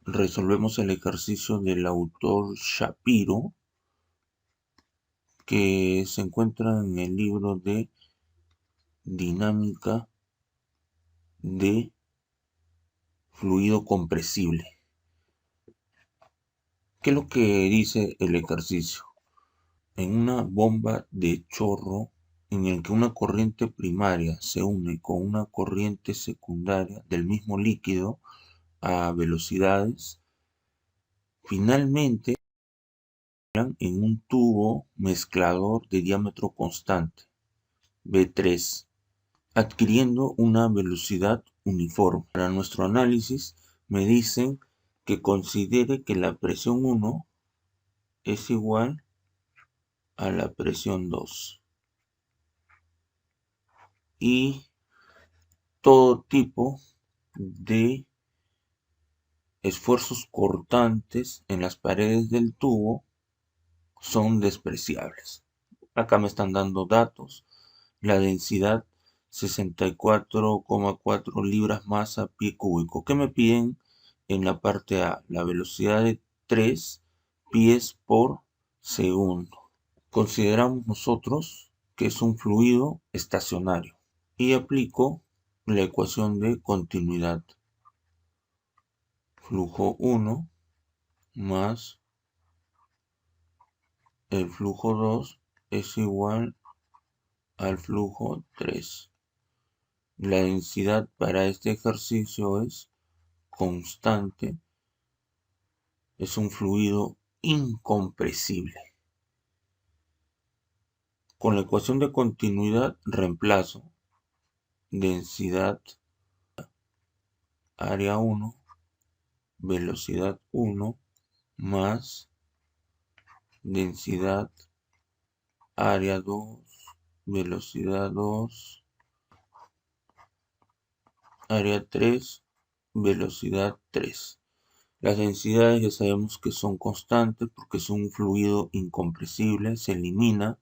resolvemos el ejercicio del autor Shapiro, que se encuentra en el libro de Dinámica de Fluido Compresible. ¿Qué es lo que dice el ejercicio? En una bomba de chorro en el que una corriente primaria se une con una corriente secundaria del mismo líquido a velocidades, finalmente en un tubo mezclador de diámetro constante, B3, adquiriendo una velocidad uniforme. Para nuestro análisis me dicen que considere que la presión 1 es igual a la presión 2 y todo tipo de esfuerzos cortantes en las paredes del tubo son despreciables. Acá me están dando datos. La densidad 64,4 libras masa pie cúbico. ¿Qué me piden en la parte A? La velocidad de 3 pies por segundo. Consideramos nosotros que es un fluido estacionario y aplico la ecuación de continuidad. Flujo 1 más el flujo 2 es igual al flujo 3. La densidad para este ejercicio es constante. Es un fluido incompresible. Con la ecuación de continuidad reemplazo densidad área 1, velocidad 1 más densidad área 2, velocidad 2, área 3, velocidad 3. Las densidades ya sabemos que son constantes porque es un fluido incompresible, se elimina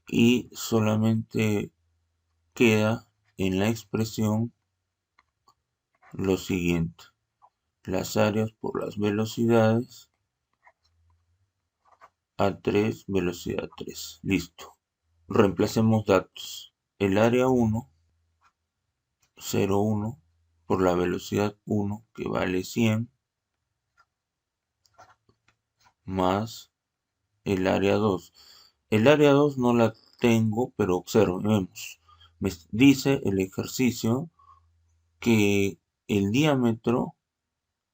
y solamente queda en la expresión lo siguiente: las áreas por las velocidades, A3, velocidad 3. Listo. Reemplacemos datos. El área 1, 0,1 por la velocidad 1 que vale 100 más el área 2. El área 2 no la tengo, pero observemos. Me dice el ejercicio que el diámetro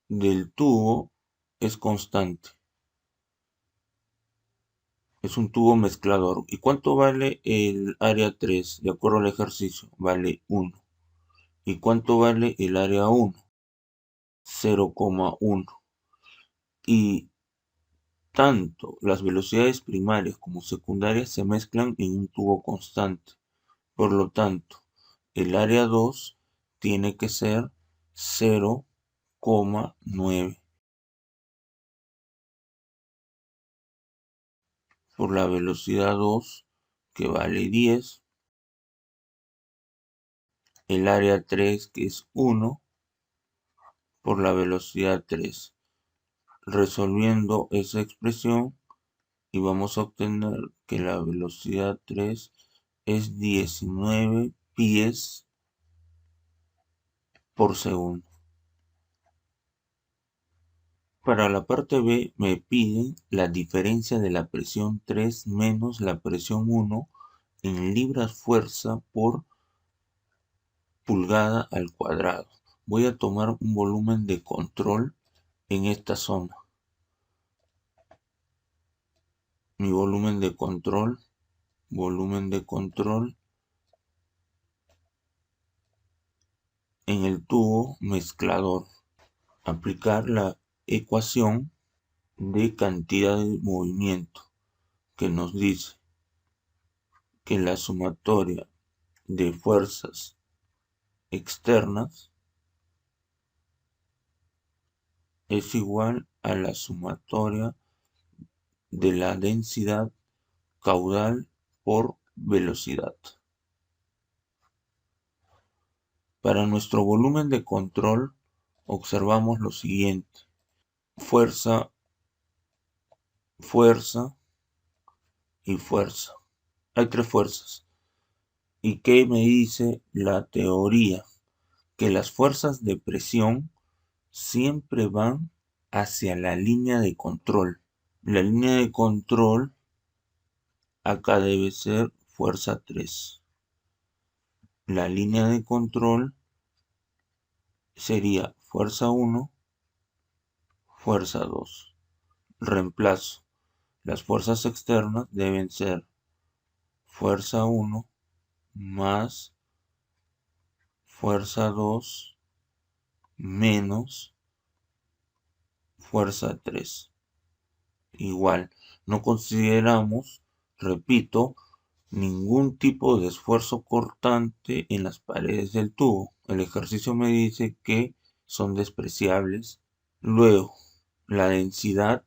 del tubo es constante. Es un tubo mezclador. ¿Y cuánto vale el área 3? De acuerdo al ejercicio, vale 1. ¿Y cuánto vale el área 1? 0,1. Y tanto las velocidades primarias como secundarias se mezclan en un tubo constante. Por lo tanto, el área 2 tiene que ser 0,9 por la velocidad 2 que vale 10, el área 3 que es 1 por la velocidad 3. Resolviendo esa expresión y vamos a obtener que la velocidad 3 es 19 pies por segundo. Para la parte B me piden la diferencia de la presión 3 menos la presión 1 en libras fuerza por pulgada al cuadrado. Voy a tomar un volumen de control en esta zona. Mi volumen de control en el tubo mezclador. Aplicar la ecuación de cantidad de movimiento que nos dice que la sumatoria de fuerzas externas es igual a la sumatoria de la densidad caudal por velocidad. Para nuestro volumen de control observamos lo siguiente. Fuerza, fuerza y fuerza. Hay tres fuerzas. ¿Y qué me dice la teoría? Que las fuerzas de presión siempre van hacia la línea de control. La línea de control acá debe ser fuerza 3. La línea de control sería fuerza 1, fuerza 2. Reemplazo. Las fuerzas externas deben ser fuerza 1 más fuerza 2 menos fuerza 3. Igual, no consideramos, repito, ningún tipo de esfuerzo cortante en las paredes del tubo. El ejercicio me dice que son despreciables. Luego, la densidad,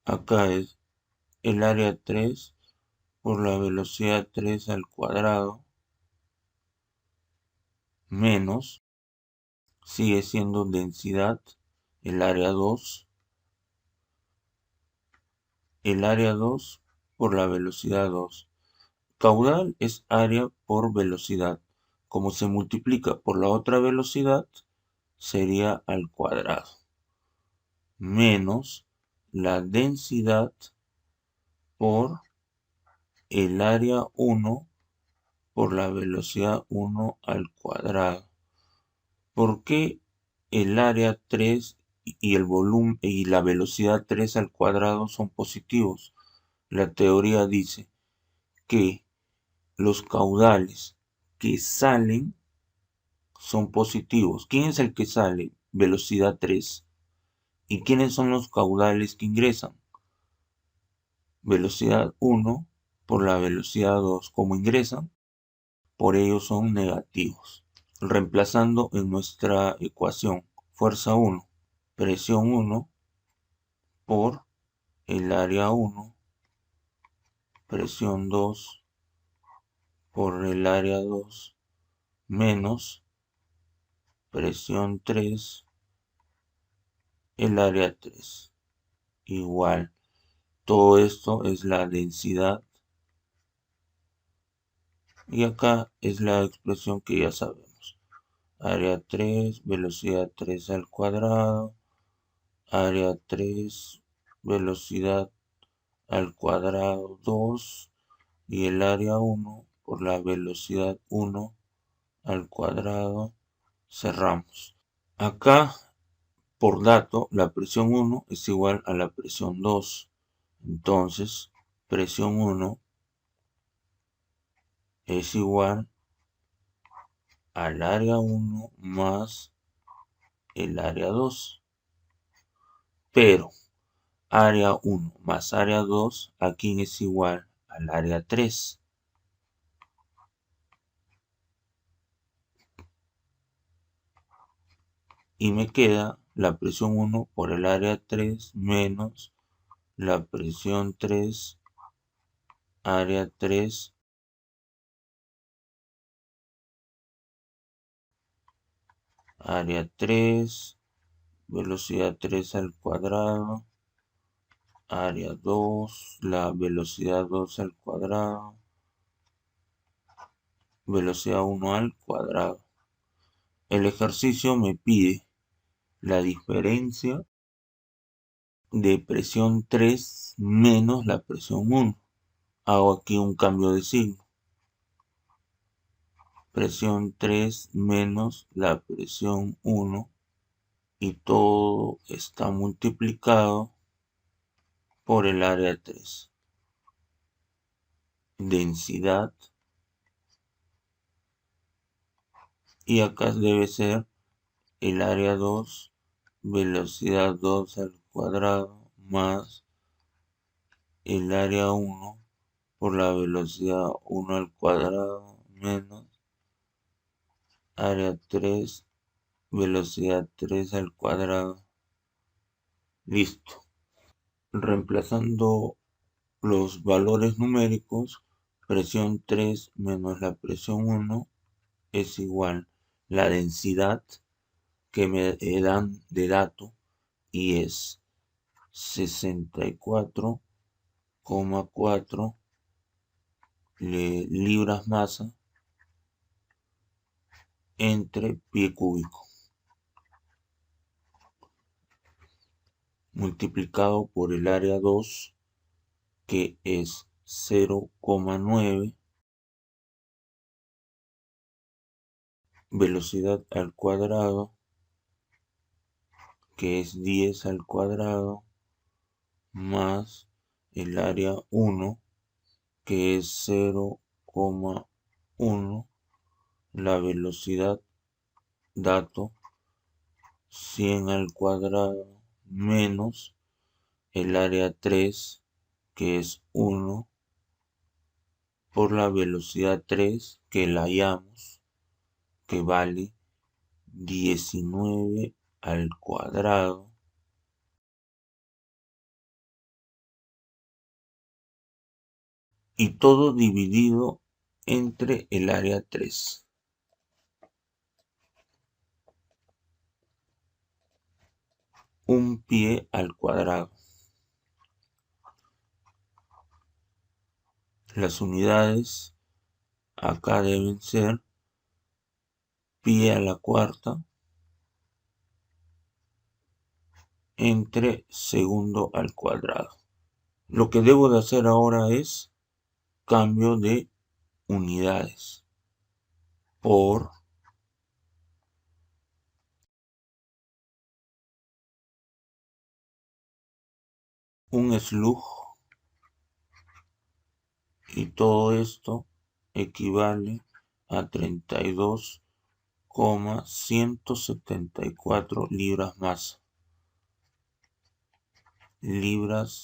acá es el área 3 por la velocidad 3 al cuadrado menos, sigue siendo densidad, el área 2 por la velocidad 2. Caudal es área por velocidad. Como se multiplica por la otra velocidad, sería al cuadrado. Menos la densidad por el área 1 por la velocidad 1 al cuadrado. ¿Por qué el área 3 y el volumen y la velocidad 3 al cuadrado son positivos? La teoría dice que los caudales que salen son positivos. ¿Quién es el que sale? Velocidad 3. ¿Y quiénes son los caudales que ingresan? Velocidad 1 por la velocidad 2. ¿Cómo ingresan? Por ello son negativos. Reemplazando en nuestra ecuación, fuerza 1, presión 1 por el área 1, presión 2 por el área 2, menos presión 3, el área 3. Igual, todo esto es la densidad. Y acá es la expresión que ya sabemos. Área 3, velocidad 3 al cuadrado. Área 3, velocidad al cuadrado 2. Y el área 1 por la velocidad 1 al cuadrado. Cerramos. Acá, por dato, la presión 1 es igual a la presión 2. Entonces, presión 1 es igual al área 1 más el área 2. Pero área 1 más área 2 aquí es igual al área 3. Y me queda la presión 1 por el área 3 menos la presión 3, área 3, área 3, velocidad 3 al cuadrado, área 2, la velocidad 2 al cuadrado, velocidad 1 al cuadrado. El ejercicio me pide la diferencia de presión 3 menos la presión 1. Hago aquí un cambio de signo. Presión 3 menos la presión 1 y todo está multiplicado por el área 3. Densidad. Y acá debe ser el área 2, velocidad 2 al cuadrado más el área 1 por la velocidad 1 al cuadrado menos área 3, velocidad 3 al cuadrado. Listo. Reemplazando los valores numéricos, presión 3 menos la presión 1 es igual la densidad que me dan de dato y es 64,4 libras masa entre pie cúbico, multiplicado por el área 2, que es 0,9, velocidad al cuadrado, que es 10 al cuadrado, más el área 1, que es 0,1, la velocidad dato 100 al cuadrado, menos el área 3, que es 1, por la velocidad 3 que la hallamos, que vale 19 al cuadrado, y todo dividido entre el área 3. Un pie al cuadrado. Las unidades acá deben ser pie a la cuarta entre segundo al cuadrado. Lo que debo de hacer ahora es cambio de unidades por un slug, y todo esto equivale a 32,174 libras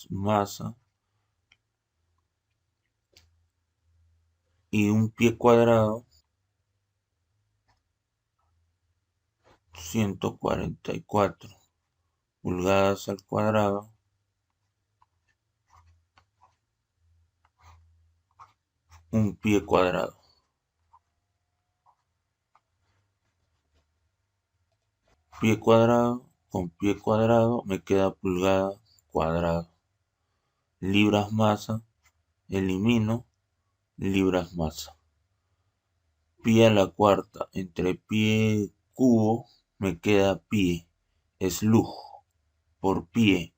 masa, y un pie cuadrado 144 pulgadas al cuadrado, un pie cuadrado. Pie cuadrado con pie cuadrado me queda pulgada cuadrado. Libras masa, elimino libras masa. Pie a la cuarta entre pie cubo me queda pie. Slug por pie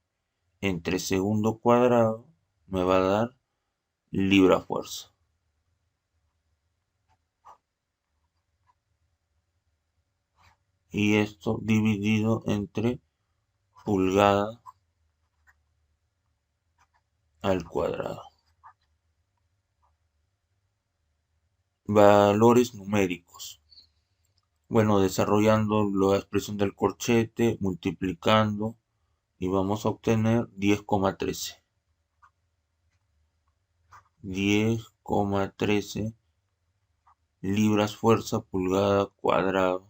entre segundo cuadrado me va a dar libra fuerza. Y esto dividido entre pulgada al cuadrado. Valores numéricos. Bueno, desarrollando la expresión del corchete, multiplicando, y vamos a obtener 10,13. 10,13 libras fuerza pulgada cuadrado.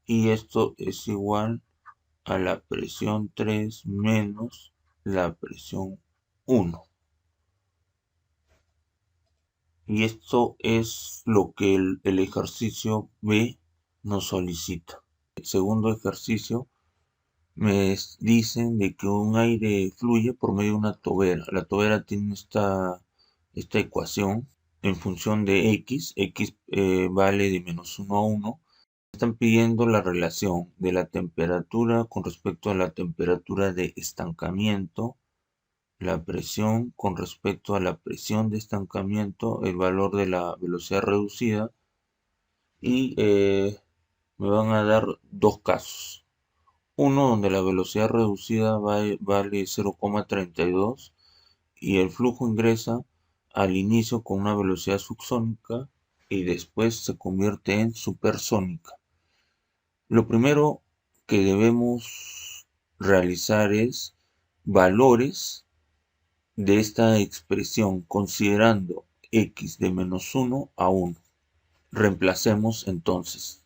Y esto es igual a la presión 3 menos la presión 1. Y esto es lo que el ejercicio B nos solicita. El segundo ejercicio me dicen de que un aire fluye por medio de una tobera. La tobera tiene esta ecuación en función de x vale de -1 a 1. Están pidiendo la relación de la temperatura con respecto a la temperatura de estancamiento, la presión con respecto a la presión de estancamiento, el valor de la velocidad reducida, y me van a dar dos casos. Uno donde la velocidad reducida vale 0,32 y el flujo ingresa al inicio con una velocidad subsónica y después se convierte en supersónica. Lo primero que debemos realizar es valores de esta expresión considerando x de -1 a 1. Reemplacemos entonces.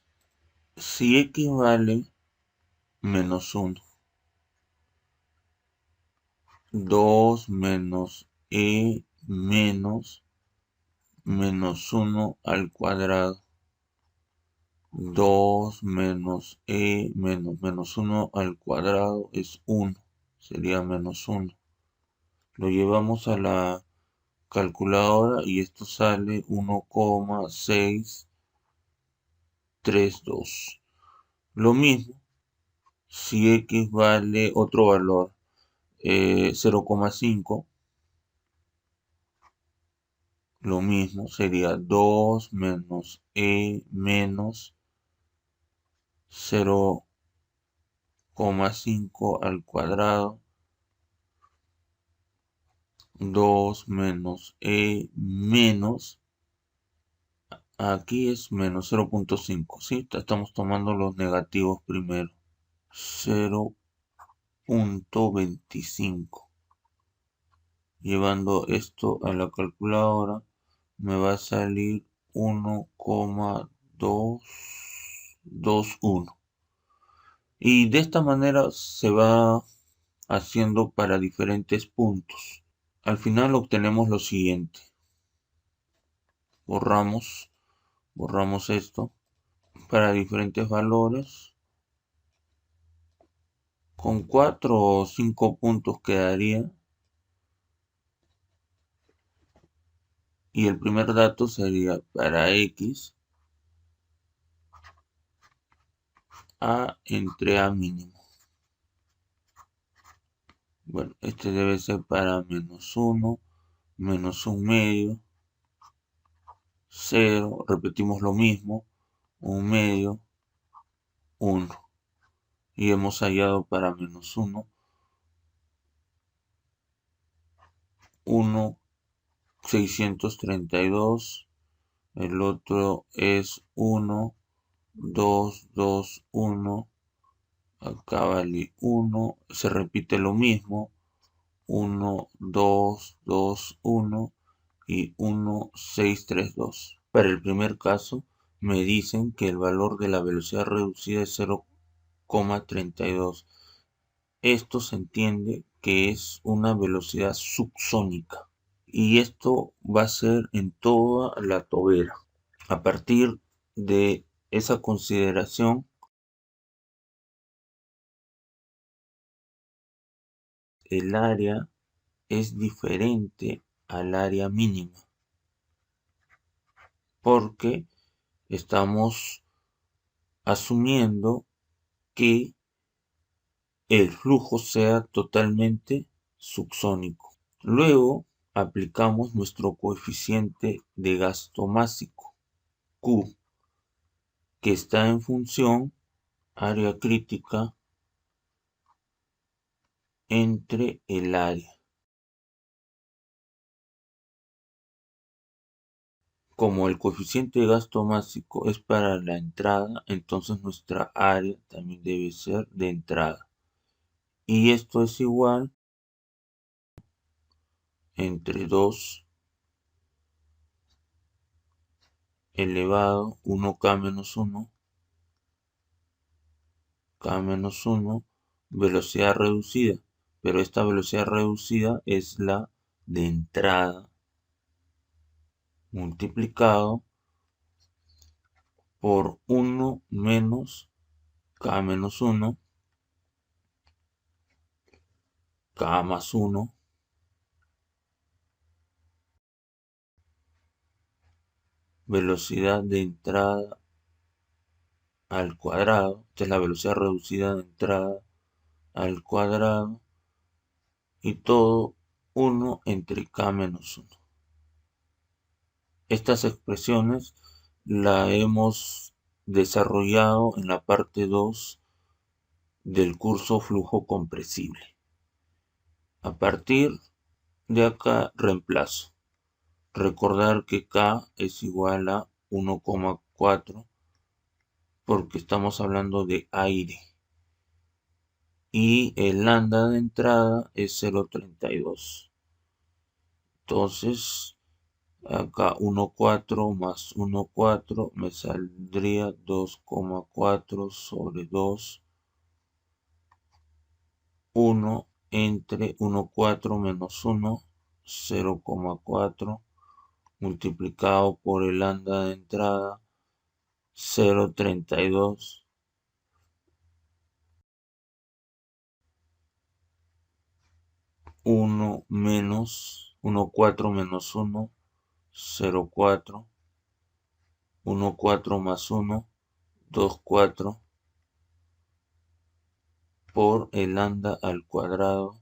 Si x vale -1, 2 menos e menos -1 al cuadrado, 2 menos e menos 1 al cuadrado es 1. Sería menos 1. Lo llevamos a la calculadora y esto sale 1,632. Lo mismo si x vale otro valor, 0,5. Lo mismo sería 2 menos e menos 0,5 al cuadrado. 2 menos e menos, aquí es menos 0,5, ¿sí? Estamos tomando los negativos primero. 0,25. Llevando esto a la calculadora me va a salir 1,221. Y de esta manera se va haciendo para diferentes puntos. Al final obtenemos lo siguiente. Borramos esto para diferentes valores. Con 4 o 5 puntos quedaría. Y el primer dato sería para x a entre a mínimo. Bueno, este debe ser para menos 1, menos 1 medio, 0, repetimos lo mismo, 1 medio, 1. Y hemos hallado para menos 1, 1,632. El otro es 1, 2, 2, 1. Acá vale 1. Se repite lo mismo. 1, 2, 2, 1 y 1,632. Para el primer caso, me dicen que el valor de la velocidad reducida es 0,32. Esto se entiende que es una velocidad subsónica. Y esto va a ser en toda la tobera. A partir de esa consideración, el área es diferente al área mínima, porque estamos asumiendo que el flujo sea totalmente subsónico. Luego aplicamos nuestro coeficiente de gasto másico, Q, que está en función área crítica entre el área. Como el coeficiente de gasto másico es para la entrada, entonces nuestra área también debe ser de entrada. Y esto es igual entre 2 elevado 1k menos 1, k menos 1, velocidad reducida. Pero esta velocidad reducida es la de entrada multiplicado por 1 menos k menos 1, k más 1, velocidad de entrada al cuadrado. Esta es la velocidad reducida de entrada al cuadrado. Y todo 1 entre k menos 1. Estas expresiones la hemos desarrollado en la parte 2 del curso flujo compresible. A partir de acá reemplazo. Recordar que K es igual a 1,4 porque estamos hablando de aire. Y el lambda de entrada es 0,32. Entonces, acá 1,4 más 1,4 me saldría 2,4 sobre 2. 1 entre 1,4 menos 1, 0,4 multiplicado por el lambda de entrada, 0,32, 1 menos 1,4 menos 1, 0,4, 1,4 más 1, 2,4, por el lambda al cuadrado,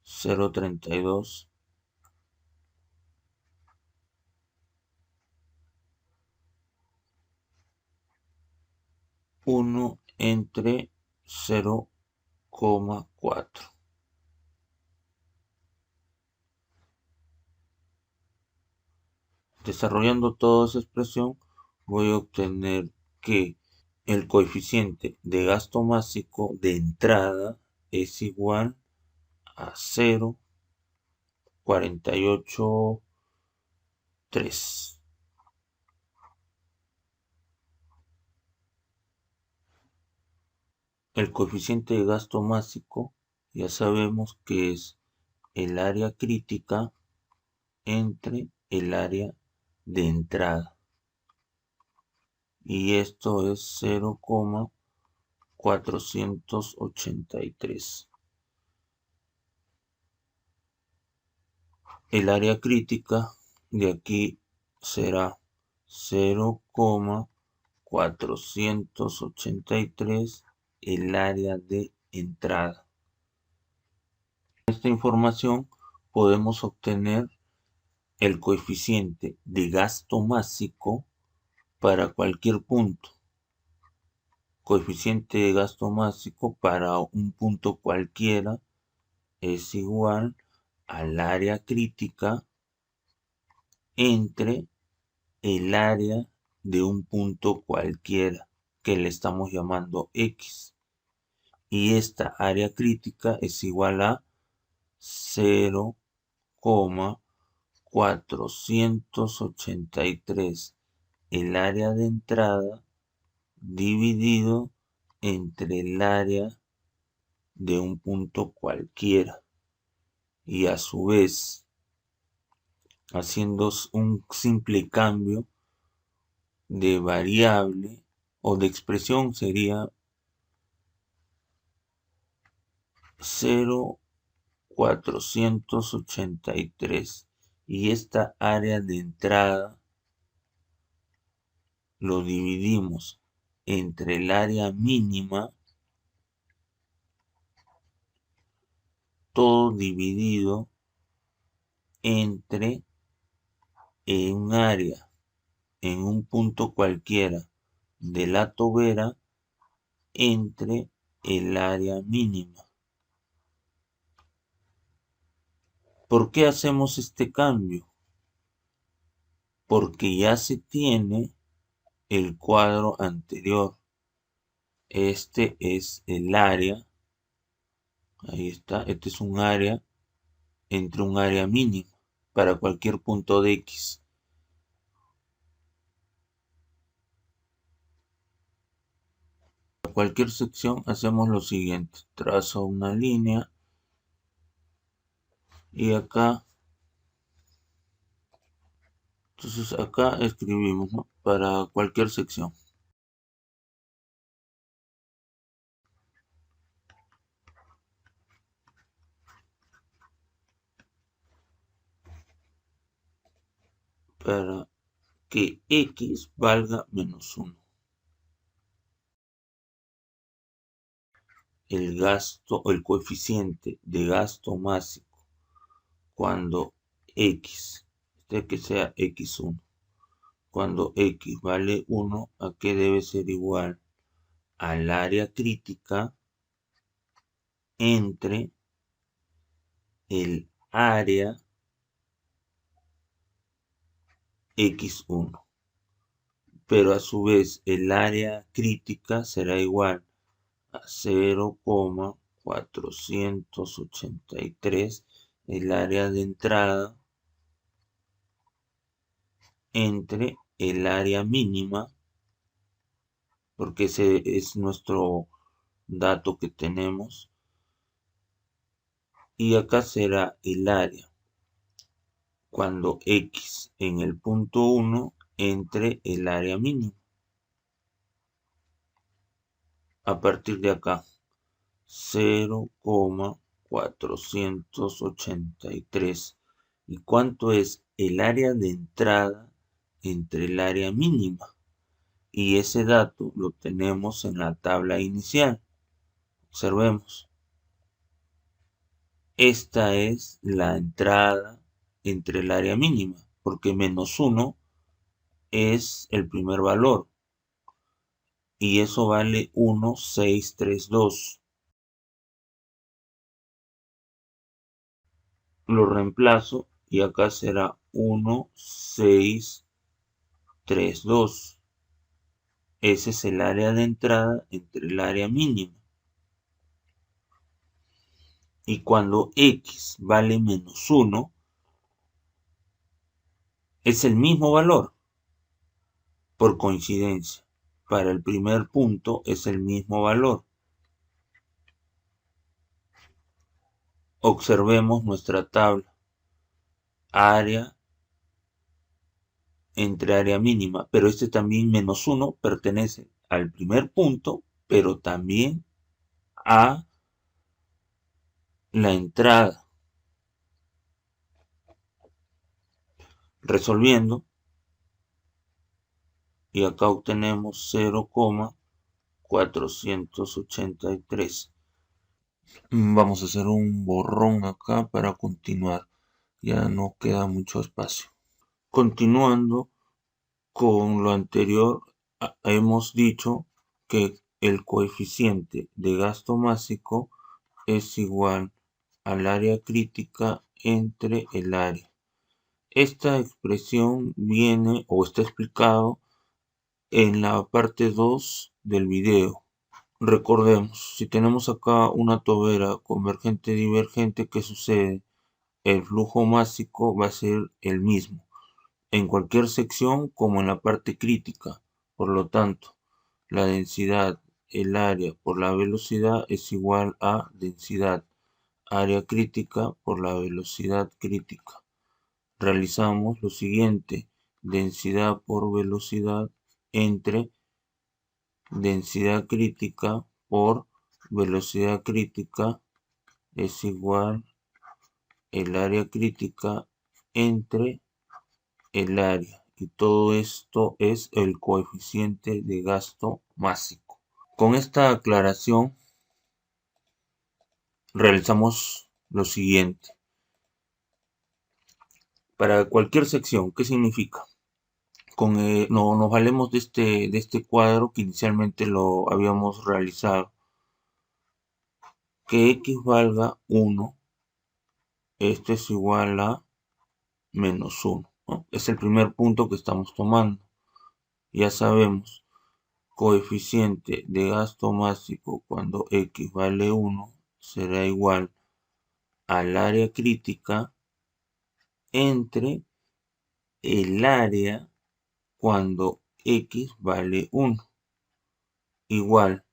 0,32, 1 entre 0,4. Desarrollando toda esa expresión, voy a obtener que el coeficiente de gasto básico de entrada es igual a 0,483. El coeficiente de gasto básico ya sabemos que es el área crítica entre el área de entrada. Y esto es 0,483. El área crítica de aquí será 0,483 el área de entrada. Con esta información podemos obtener el coeficiente de gasto básico para cualquier punto. Coeficiente de gasto básico para un punto cualquiera es igual al área crítica entre el área de un punto cualquiera que le estamos llamando X. Y esta área crítica es igual a 0,483 el área de entrada dividido entre el área de un punto cualquiera. Y a su vez, haciendo un simple cambio de variable o de expresión, sería 0,483 y esta área de entrada lo dividimos entre el área mínima, todo dividido entre un área en un punto cualquiera de la tobera entre el área mínima. ¿Por qué hacemos este cambio? Porque ya se tiene el cuadro anterior. Este es el área. Ahí está. Este es un área entre un área mínima para cualquier punto de X. Para cualquier sección hacemos lo siguiente. Trazo una línea. Y acá. Entonces acá escribimos, ¿no? Para cualquier sección. Para que X valga menos 1. El gasto o el coeficiente de gasto básico cuando X, que sea X1, cuando X vale 1, ¿a qué debe ser igual? Al área crítica entre el área X1. Pero a su vez el área crítica será igual a 0,483 el área de entrada entre el área mínima, porque ese es nuestro dato que tenemos, y acá será el área cuando X en el punto 1 entre el área mínima. a partir de acá. 0,483. ¿Y cuánto es el área de entrada entre el área mínima? Y ese dato lo tenemos en la tabla inicial. Observemos. Esta es la entrada entre el área mínima, porque -1 es el primer valor. Y eso vale 1,632. Lo reemplazo y acá será 1,632. Ese es el área de entrada entre el área mínima. Y cuando x vale -1, es el mismo valor, por coincidencia. Para el primer punto es el mismo valor. Observemos nuestra tabla. Área entre área mínima, pero este también -1 pertenece al primer punto, pero también a la entrada. Resolviendo, y acá obtenemos 0,483. Vamos a hacer un borrón acá para continuar. Ya no queda mucho espacio. Continuando con lo anterior, hemos dicho que el coeficiente de gasto másico es igual al área crítica entre el área. Esta expresión viene o está explicado en la parte 2 del video. Recordemos, si tenemos acá una tobera convergente divergente, ¿qué sucede? El flujo másico va a ser el mismo en cualquier sección como en la parte crítica. Por lo tanto, la densidad, el área por la velocidad es igual a densidad, área crítica por la velocidad crítica. Realizamos lo siguiente: densidad por velocidad entre densidad crítica por velocidad crítica es igual el área crítica entre el área. Y todo esto es el coeficiente de gasto másico. Con esta aclaración realizamos lo siguiente. Para cualquier sección, ¿qué significa? Nos valemos de este cuadro que inicialmente lo habíamos realizado. Que x valga 1, esto es igual a -1, ¿no? Es el primer punto que estamos tomando. Ya sabemos, coeficiente de gasto másico cuando x vale 1 será igual al área crítica entre el área cuando x vale 1. Igual,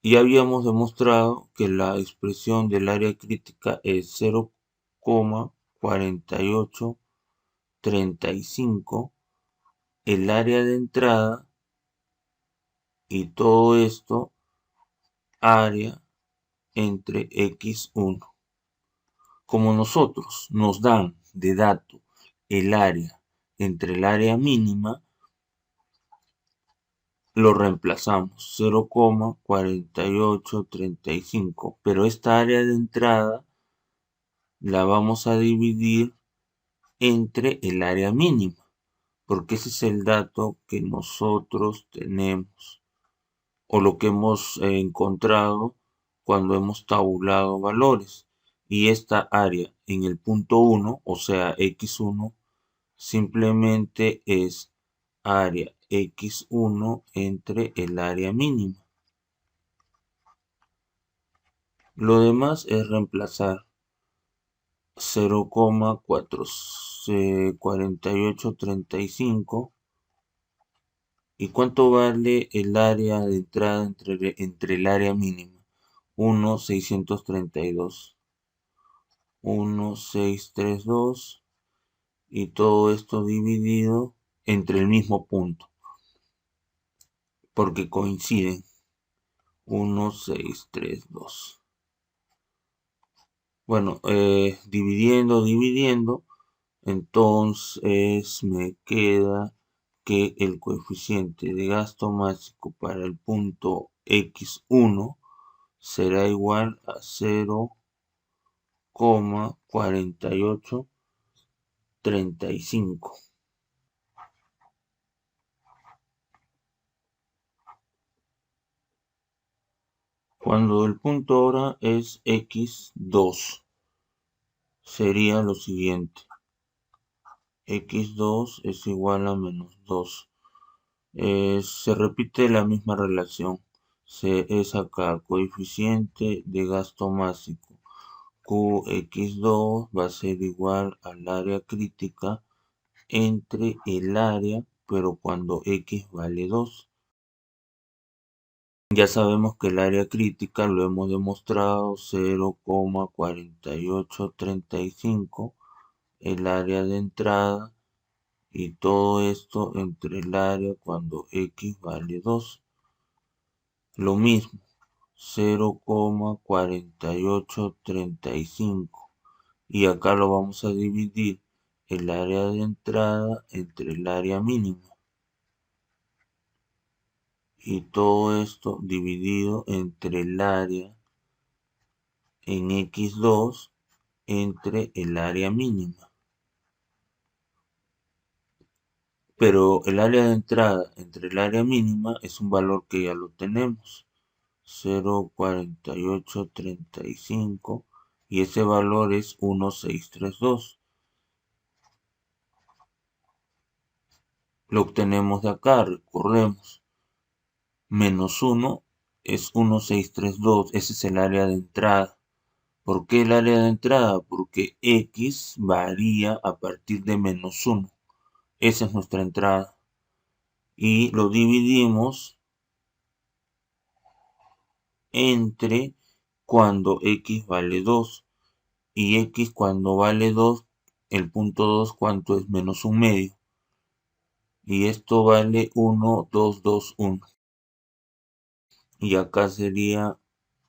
ya habíamos demostrado que la expresión del área crítica es 0,4835, el área de entrada, y todo esto área entre x1. Como nosotros nos dan de dato el área entre el área mínima, lo reemplazamos 0,4835, pero esta área de entrada la vamos a dividir entre el área mínima, porque ese es el dato que nosotros tenemos o lo que hemos encontrado cuando hemos tabulado valores. Y esta área en el punto 1, o sea x1, simplemente es área x1 entre el área mínima. Lo demás es reemplazar 0,4835. ¿Y cuánto vale el área de entrada entre el área mínima? 1,632. 1,632. Y todo esto dividido entre el mismo punto, porque coinciden. 1632. Bueno, dividiendo, entonces me queda que el coeficiente de gasto máximo para el punto X1 será igual a 0,4835. Cuando el punto ahora es X2, sería lo siguiente. X2 es igual a menos 2. Se repite la misma relación. Es acá coeficiente de gasto máximo. Qx2 va a ser igual al área crítica entre el área, pero cuando x vale 2. Ya sabemos que el área crítica lo hemos demostrado 0,4835, el área de entrada, y todo esto entre el área cuando x vale 2. Lo mismo, 0,4835. Y acá lo vamos a dividir el área de entrada entre el área mínima. Y todo esto dividido entre el área en x2 entre el área mínima. Pero el área de entrada entre el área mínima es un valor que ya lo tenemos. 0,4835 y ese valor es 1632. Lo obtenemos de acá, recordemos. Menos 1 es 1632, ese es el área de entrada. ¿Por qué el área de entrada? Porque x varía a partir de menos 1. Esa es nuestra entrada. Y lo dividimos entre cuando x vale 2. Y x cuando vale 2, el punto 2, ¿cuánto es? Menos un medio. Y esto vale 1, 2, 2, 1. Y acá sería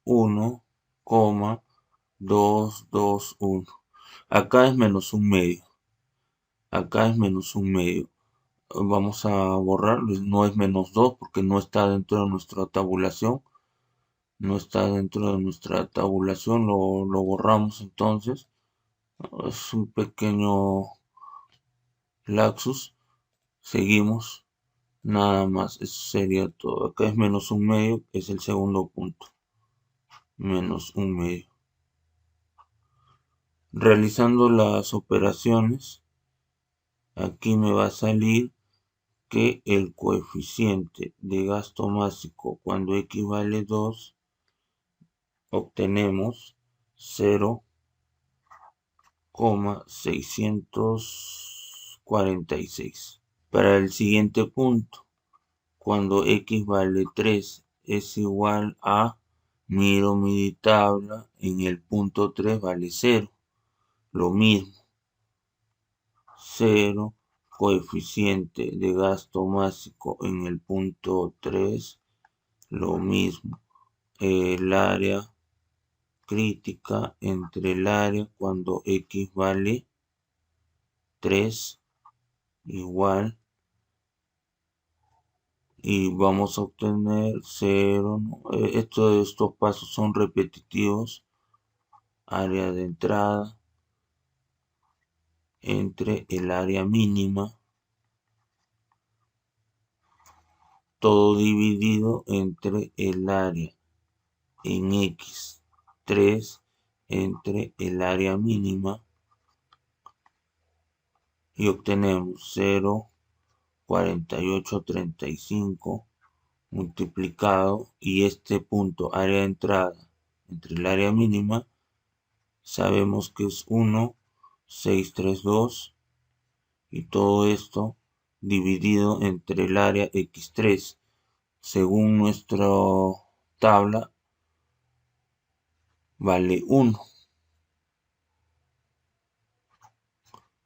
1,221. Acá es menos un medio. Acá es menos un medio. Vamos a borrarlo. No es menos 2 porque no está dentro de nuestra tabulación. No está dentro de nuestra tabulación. Lo borramos entonces. Es un pequeño lapsus. Seguimos. Nada más. Eso sería todo. Acá es menos un medio. Es el segundo punto. Menos un medio. Realizando las operaciones, aquí me va a salir que el coeficiente de gasto máximo cuando x vale 2, obtenemos 0,646. Para el siguiente punto, cuando x vale 3 es igual a, miro mi tabla, en el punto 3 vale 0. Lo mismo. 0, coeficiente de gasto máximo en el punto 3, lo mismo. El área crítica entre el área cuando x vale 3 igual, y vamos a obtener 0. Estos pasos son repetitivos. Área de entrada entre el área mínima, todo dividido entre el área en x3 entre el área mínima, y obtenemos 0,4835 multiplicado, y este punto área de entrada entre el área mínima sabemos que es 1,632, y todo esto dividido entre el área x3 según nuestra tabla vale 1.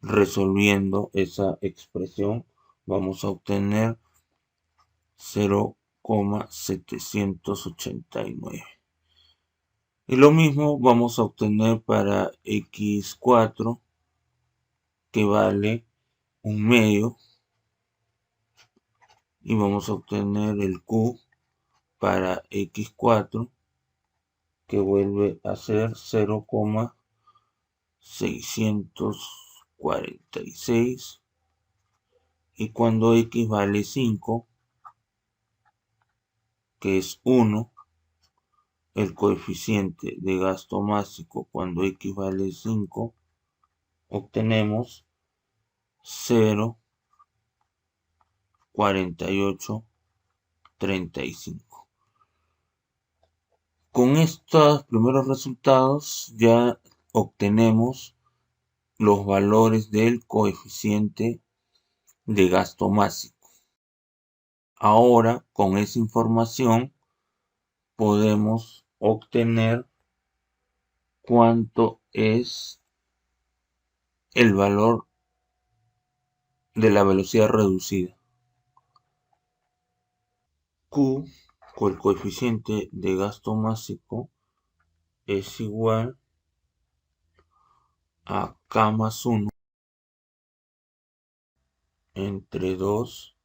Resolviendo esa expresión vamos a obtener 0,4835 0,789. Y lo mismo vamos a obtener para x4, que vale 1/2. Y vamos a obtener el q para x4, que vuelve a ser 0,646. Y cuando x vale 5, que es 1, el coeficiente de gasto másico cuando x vale 5, obtenemos 0,4835. Con estos primeros resultados ya obtenemos los valores del coeficiente de gasto másico. Ahora, con esa información, podemos obtener cuánto es el valor de la velocidad reducida. Q, con el coeficiente de gasto másico, es igual a K más 1 entre 2,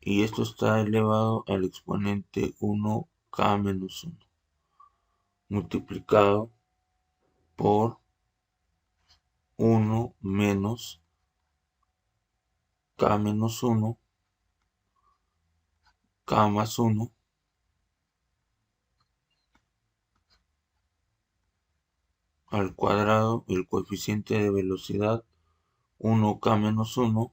y esto está elevado al exponente 1K menos 1, multiplicado por 1 menos K menos 1, K más 1, al cuadrado, el coeficiente de velocidad 1K menos 1,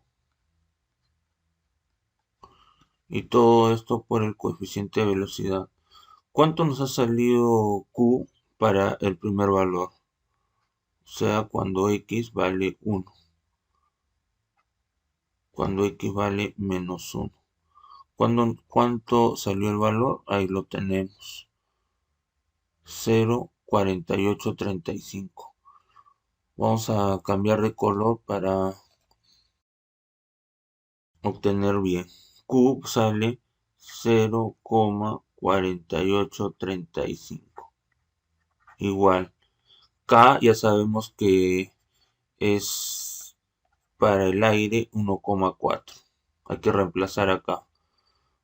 y todo esto por el coeficiente de velocidad. ¿Cuánto nos ha salido Q para el primer valor? O sea, cuando x vale 1, cuando x vale menos 1. ¿Cuánto salió el valor? Ahí lo tenemos. 0,4835. Vamos a cambiar de color para obtener bien. Q sale 0,4835. Igual. K ya sabemos que es para el aire 1,4. Hay que reemplazar acá.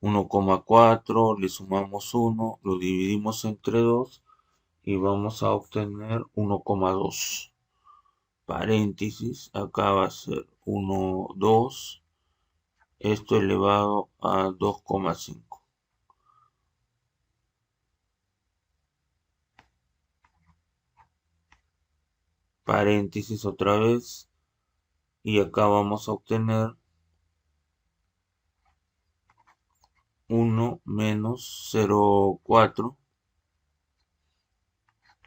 1,4, le sumamos 1, lo dividimos entre 2 y vamos a obtener 1,2. Paréntesis, acá va a ser 1,2. Esto elevado a 2,5. Paréntesis otra vez. Y acá vamos a obtener 1 menos 0,4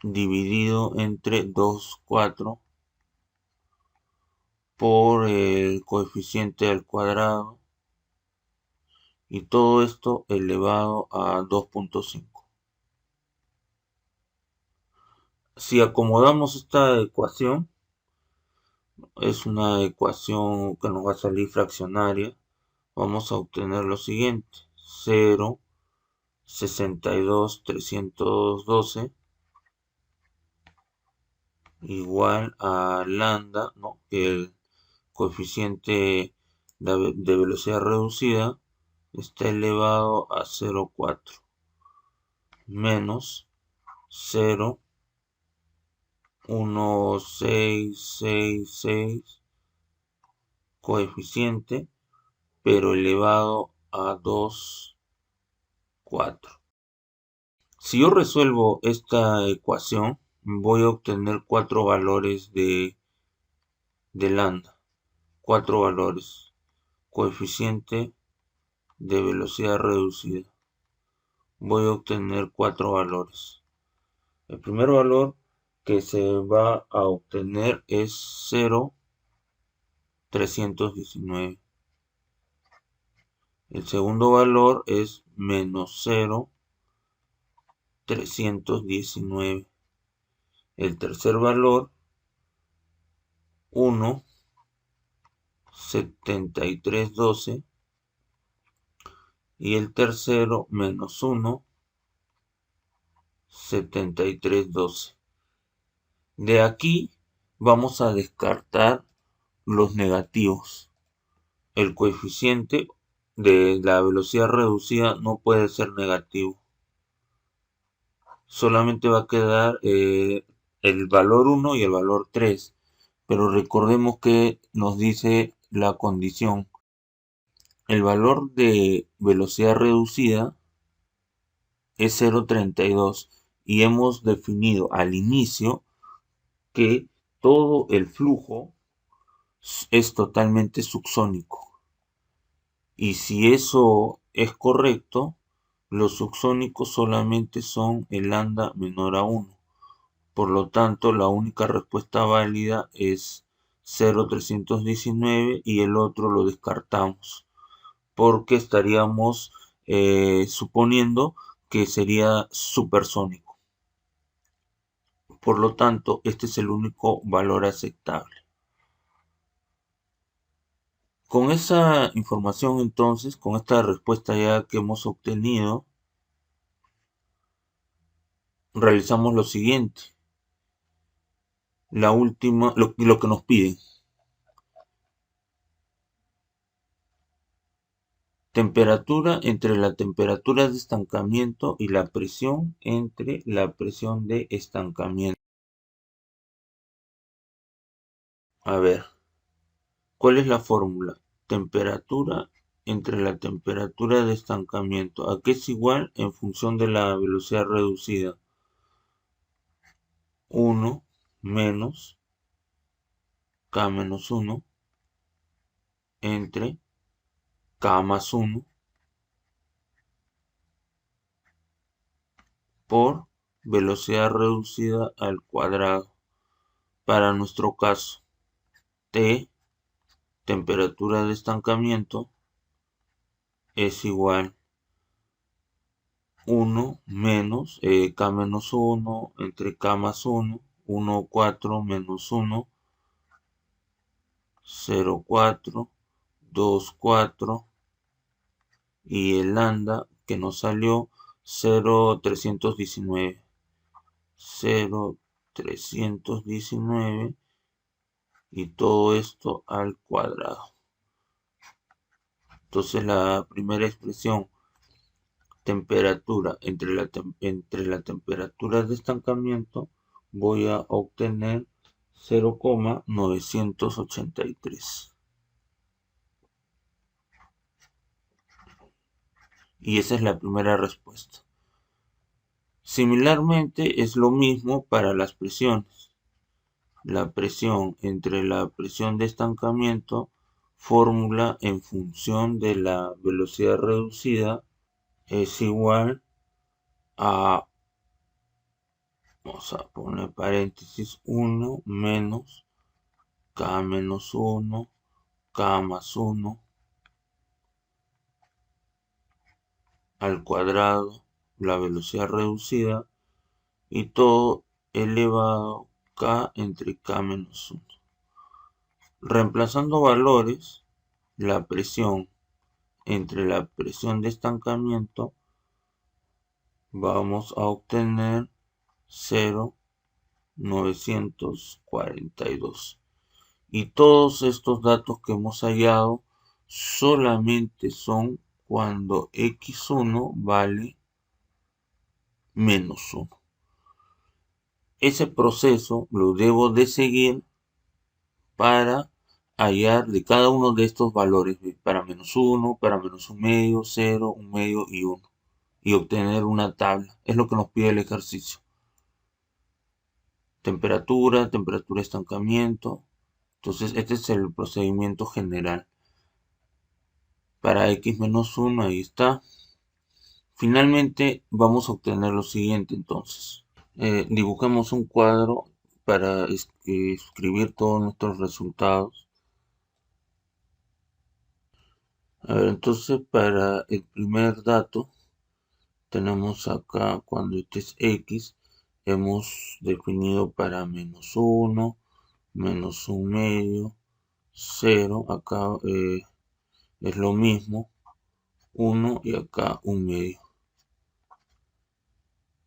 dividido entre 2,4 por el coeficiente al cuadrado, y todo esto elevado a 2,5. Si acomodamos esta ecuación, es una ecuación que nos va a salir fraccionaria. Vamos a obtener lo siguiente: 0,62312 igual a lambda, ¿no?, que el coeficiente de velocidad reducida está elevado a 0,4 menos 0,1666 coeficiente, pero elevado a 2,4. Si yo resuelvo esta ecuación, voy a obtener 4 valores de lambda. 4 valores. Coeficiente de velocidad reducida. Voy a obtener 4 valores. El primer valor que se va a obtener es 0,319. El segundo valor es menos 0,319. El tercer valor, 1,7312. y el tercero menos 1, 73,12. De aquí vamos a descartar los negativos. El coeficiente de la velocidad reducida no puede ser negativo. Solamente va a quedar el valor 1 y el valor 3. Pero recordemos que nos dice la condición. El valor de velocidad reducida es 0,32 y hemos definido al inicio que todo el flujo es totalmente subsónico. Y si eso es correcto, los subsónicos solamente son el lambda menor a 1. Por lo tanto, la única respuesta válida es 0,319 y el otro lo descartamos porque estaríamos suponiendo que sería supersónico. Por lo tanto, este es el único valor aceptable. Con esa información entonces, con esta respuesta ya que hemos obtenido, realizamos lo siguiente. La última, lo que nos piden. Temperatura entre la temperatura de estancamiento y la presión entre la presión de estancamiento. A ver, ¿cuál es la fórmula? Temperatura entre la temperatura de estancamiento. ¿A qué es igual en función de la velocidad reducida? 1 menos K menos 1 entre K más 1 por velocidad reducida al cuadrado. Para nuestro caso, T, temperatura de estancamiento, es igual 1 menos K menos 1 entre K más 1, 1, 4 menos 1, 0, 4, 2, 4 y el lambda que nos salió 0,319. 0,319 y todo esto al cuadrado. Entonces la primera expresión, temperatura entre la temperatura de estancamiento, voy a obtener 0,983. Y esa es la primera respuesta. Similarmente es lo mismo para las presiones. La presión entre la presión de estancamiento, fórmula en función de la velocidad reducida, es igual a, vamos a poner paréntesis, 1 menos K menos 1, K más 1 al cuadrado, la velocidad reducida, y todo elevado K entre K menos 1. Reemplazando valores, la presión entre la presión de estancamiento, vamos a obtener 0,942. Y todos estos datos que hemos hallado solamente son cuando x1 vale menos 1. Ese proceso lo debo de seguir para hallar de cada uno de estos valores, para menos 1, para menos 1 medio, 0, 1 medio y 1, y obtener una tabla. Es lo que nos pide el ejercicio. Temperatura, temperatura de estancamiento. Entonces este es el procedimiento general. Para x menos 1, ahí está. Finalmente vamos a obtener lo siguiente entonces. Dibujamos un cuadro para escribir todos nuestros resultados. A ver, entonces para el primer dato tenemos acá, cuando este es x, hemos definido para menos 1, menos 1 medio, 0, acá es lo mismo, 1 y acá 1/2.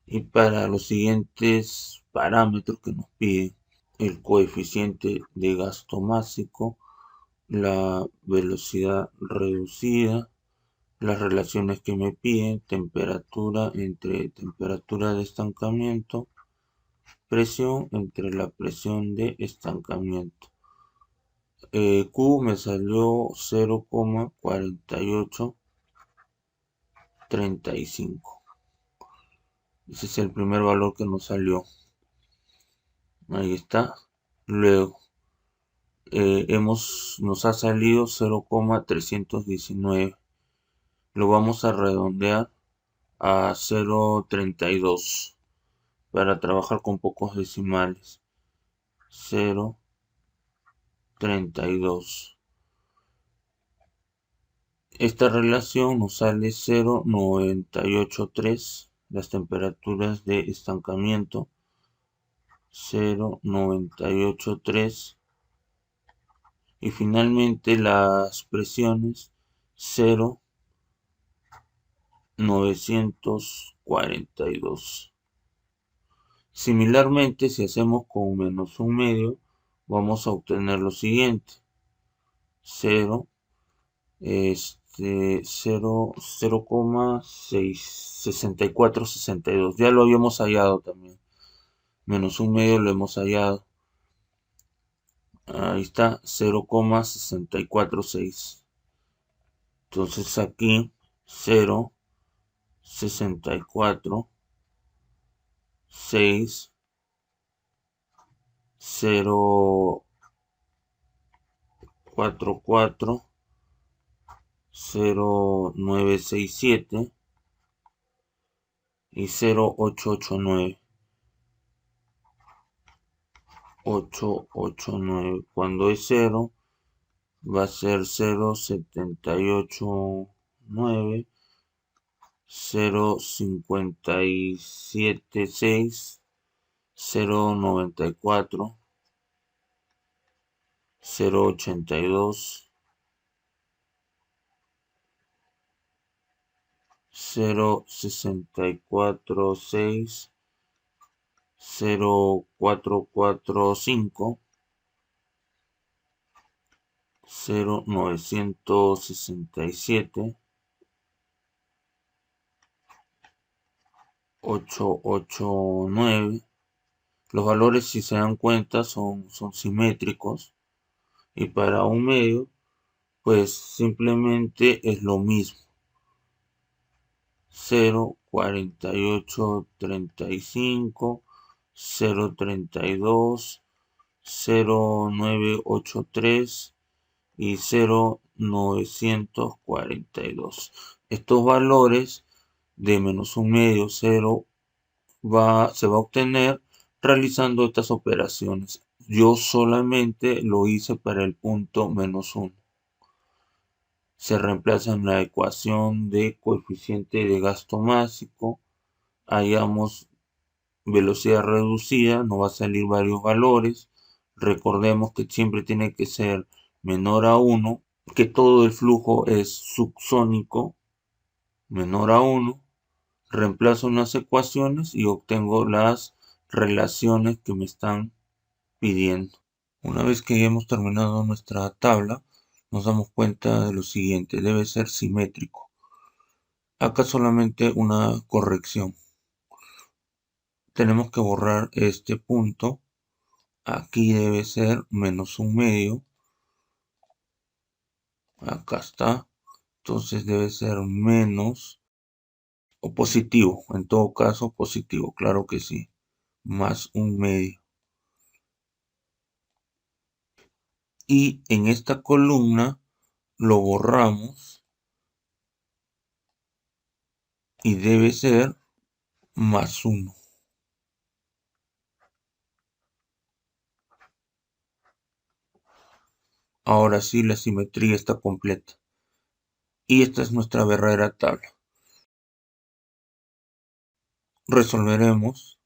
Y para los siguientes parámetros que nos piden, el coeficiente de gasto másico, la velocidad reducida, las relaciones que me piden, temperatura entre temperatura de estancamiento, presión entre la presión de estancamiento. Q me salió 0,4835. Ese es el primer valor que nos salió. Ahí está. Luego nos ha salido 0,319. Lo vamos a redondear a 0,32 para trabajar con pocos decimales. 0,32. Esta relación nos sale 0,983, las temperaturas de estancamiento 0,983 y finalmente las presiones 0,942. Similarmente, si hacemos con menos un medio, vamos a obtener lo siguiente: 0, 0,6462. Ya lo habíamos hallado también. Menos un medio lo hemos hallado. Ahí está, 0,646. Entonces aquí 0,646, 0,44, 0,967 y 0,889. 889. Cuando es 0, va a ser 0,789, 0,576, 0,94, 0,82, 0,646, 0,445, 0,967, 889. Los valores, si se dan cuenta, son simétricos. Y para un medio, pues simplemente es lo mismo. 0,4835, 0,32, 0,983 y 0,942. Estos valores de menos un medio, 0, se va a obtener realizando estas operaciones. Yo solamente lo hice para el punto menos 1. Se reemplaza en la ecuación de coeficiente de gasto másico. Hallamos velocidad reducida, nos va a salir varios valores. Recordemos que siempre tiene que ser menor a 1, que todo el flujo es subsónico, menor a 1. Reemplazo unas ecuaciones y obtengo las relaciones que me están pidiendo. Una vez que hemos terminado nuestra tabla, nos damos cuenta de lo siguiente: debe ser simétrico. Acá solamente una corrección. Tenemos que borrar este punto. Aquí debe ser menos un medio. Acá está. Entonces debe ser menos o positivo. En todo caso, positivo. Claro que sí. Más un medio. Y en esta columna lo borramos y debe ser más 1. Ahora sí, la simetría está completa. Y esta es nuestra verdadera tabla. Resolveremos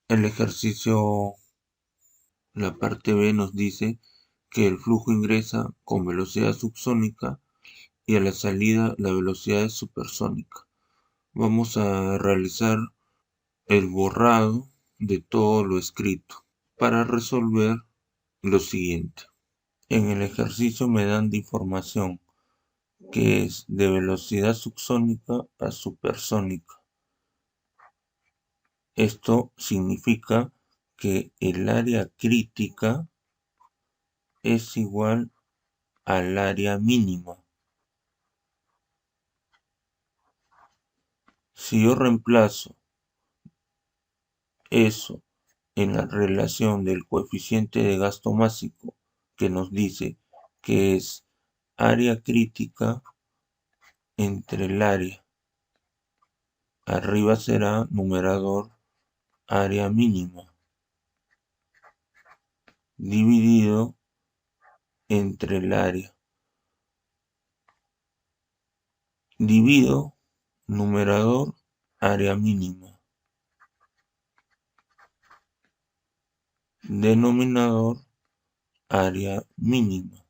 el ejercicio. La parte B nos dice que el flujo ingresa con velocidad subsónica y a la salida la velocidad es supersónica. Vamos a realizar el borrado de todo lo escrito para resolver lo siguiente. En el ejercicio me dan de información que es de velocidad subsónica a supersónica. Esto significa que el área crítica es igual al área mínima. Si yo reemplazo eso en la relación del coeficiente de gasto másico que nos dice que es área crítica entre el área, arriba será numerador área mínima dividido entre el área. Divido numerador área mínima. Denominador área mínima.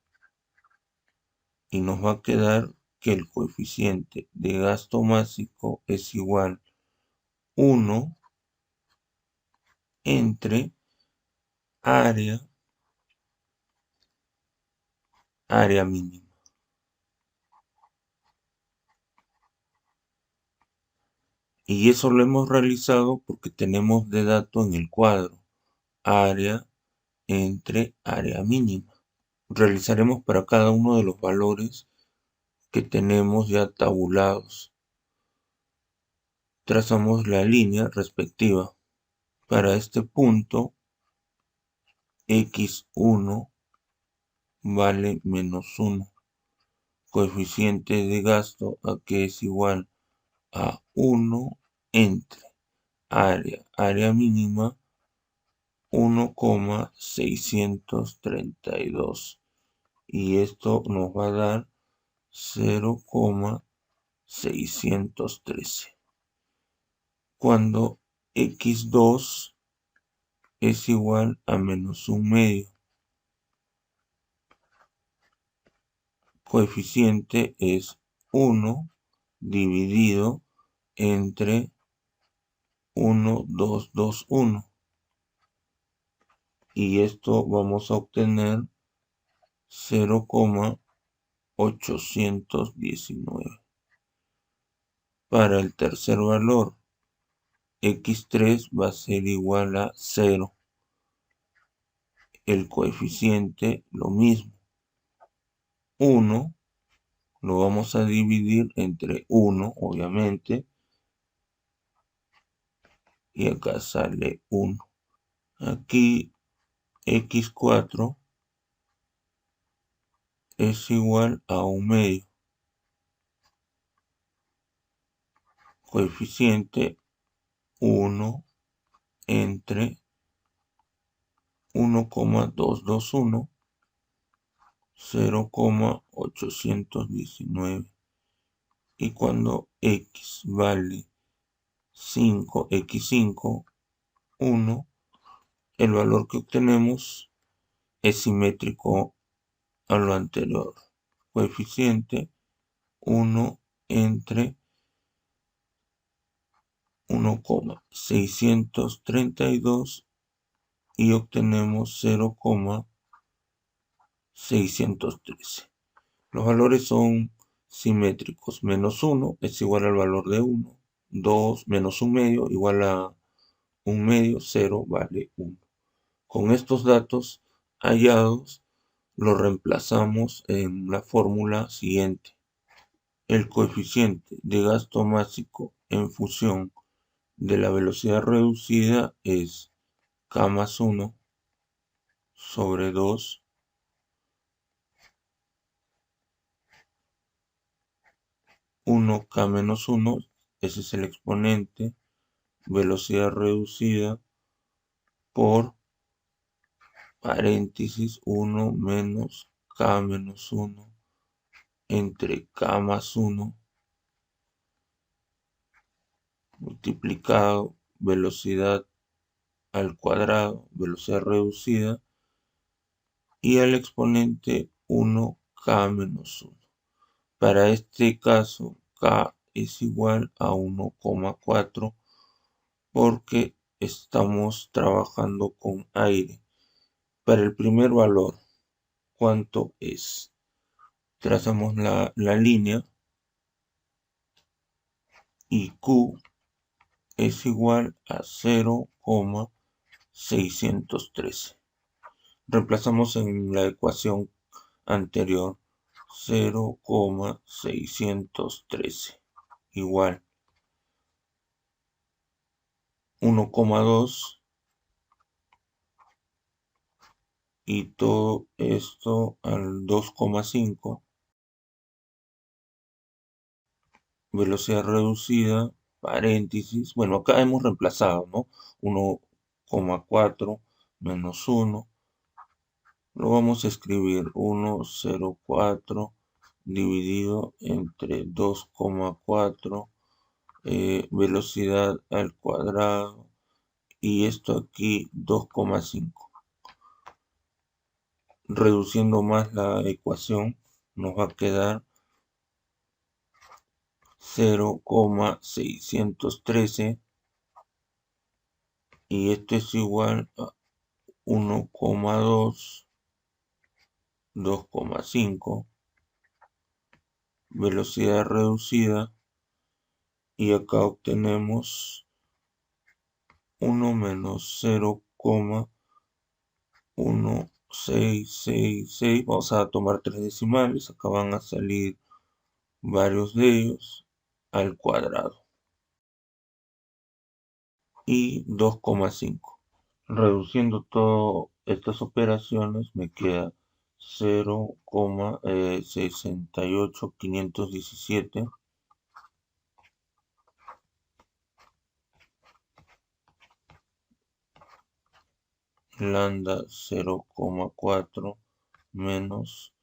Y nos va a quedar que el coeficiente de gasto másico es igual 1 entre área mínima. Y eso lo hemos realizado porque tenemos de dato en el cuadro área entre área mínima. Realizaremos para cada uno de los valores que tenemos ya tabulados. Trazamos la línea respectiva. Para este punto, x1 vale menos 1. Coeficiente de gasto que es igual a 1 entre área mínima 1,632 y esto nos va a dar 0,613 cuando x2 es igual a menos 1/2. Coeficiente es 1 dividido entre 1,221 y esto vamos a obtener 0,819. Para el tercer valor, x3 va a ser igual a 0. El coeficiente lo mismo. 1 lo vamos a dividir entre 1, obviamente, y acá sale 1. Aquí x4 es igual a 1/2. Coeficiente 1 entre 1,221, 0,819. Y cuando x vale 5, x5, 1, el valor que obtenemos es simétrico a lo anterior. Coeficiente 1 entre 1,632 y obtenemos 0,613. Los valores son simétricos. Menos 1 es igual al valor de 1. 2 menos 1/2 igual a 1/2. 0 vale 1. Con estos datos hallados, lo reemplazamos en la fórmula siguiente. El coeficiente de gasto másico en función de la velocidad reducida es k más 1 sobre 2 1k menos 1, ese es el exponente, velocidad reducida por paréntesis 1 menos k menos 1 entre k más 1 multiplicado velocidad al cuadrado, velocidad reducida, y al exponente 1k menos 1. Para este caso, K es igual a 1,4 porque estamos trabajando con aire. Para el primer valor, ¿cuánto es? Trazamos la línea y Q es igual a 0,613. Reemplazamos en la ecuación anterior 0,613 igual 1,2 y todo esto al 2,5, velocidad reducida, paréntesis, bueno, acá hemos reemplazado, ¿no? 1,4 menos 1, lo vamos a escribir 1,04 dividido entre 2,4, velocidad al cuadrado, y esto aquí 2,5. Reduciendo más la ecuación, nos va a quedar 0,613 y esto es igual a 1,2, 2,5, velocidad reducida, y acá obtenemos 1 menos 0,1666. Vamos a tomar tres decimales, acá van a salir varios de ellos al cuadrado y 2,5. Reduciendo todas estas operaciones me queda 0,68517 lambda 0,4 menos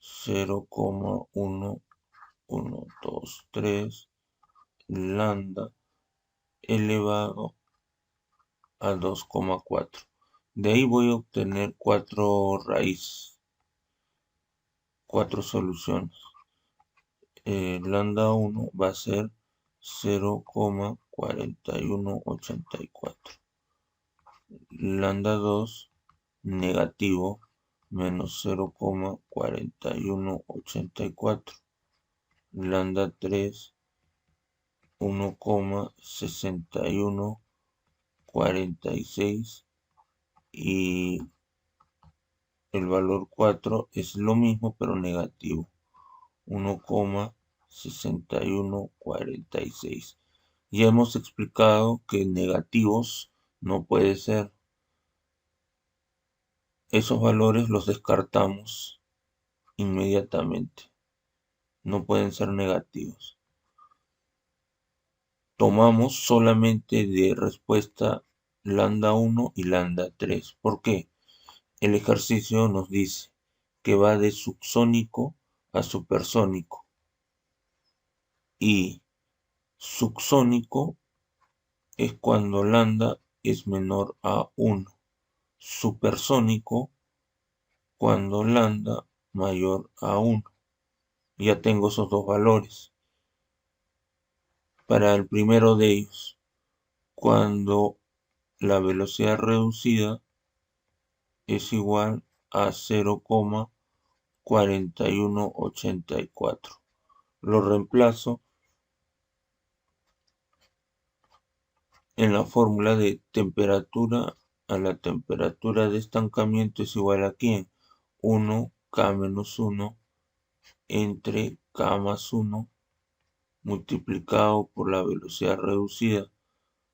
0,1123 lambda elevado a 2,4. De ahí voy a obtener cuatro raíces, cuatro soluciones. Lambda 1 va a ser 0,4184. Lambda 2 negativo menos 0,4184. Lambda 3 1,6146 y el valor 4 es lo mismo pero negativo, 1,6146. Ya hemos explicado que negativos no puede ser. Esos valores los descartamos inmediatamente. No pueden ser negativos. Tomamos solamente de respuesta lambda 1 y lambda 3. ¿Por qué? El ejercicio nos dice que va de subsónico a supersónico. Y subsónico es cuando lambda es menor a 1. Supersónico cuando lambda mayor a 1. Ya tengo esos dos valores. Para el primero de ellos, cuando la velocidad reducida es igual a 0,4184. Lo reemplazo en la fórmula de temperatura a la temperatura de estancamiento es igual a ¿quién? 1K menos 1 entre K más 1 multiplicado por la velocidad reducida.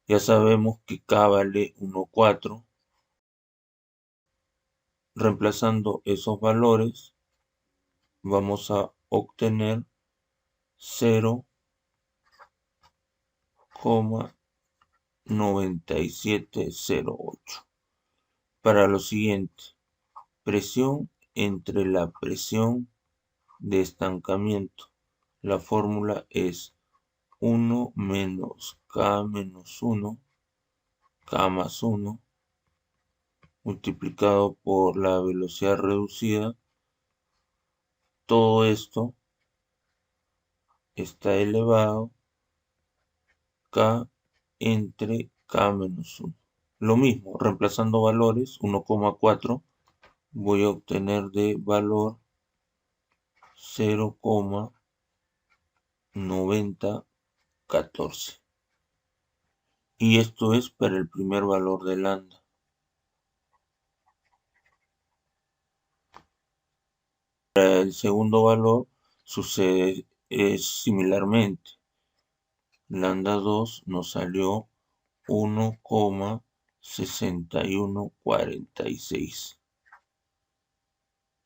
Ya sabemos que K vale 1,4. Reemplazando esos valores, vamos a obtener 0,9708. Para lo siguiente, presión entre la presión de estancamiento. La fórmula es 1 menos K menos 1, K más 1, multiplicado por la velocidad reducida. Todo esto está elevado K entre K menos 1. Lo mismo, reemplazando valores, 1,4 voy a obtener de valor 0,9014. Y esto es para el primer valor de lambda. Para el segundo valor sucede similarmente. Lambda 2 nos salió 1,6146.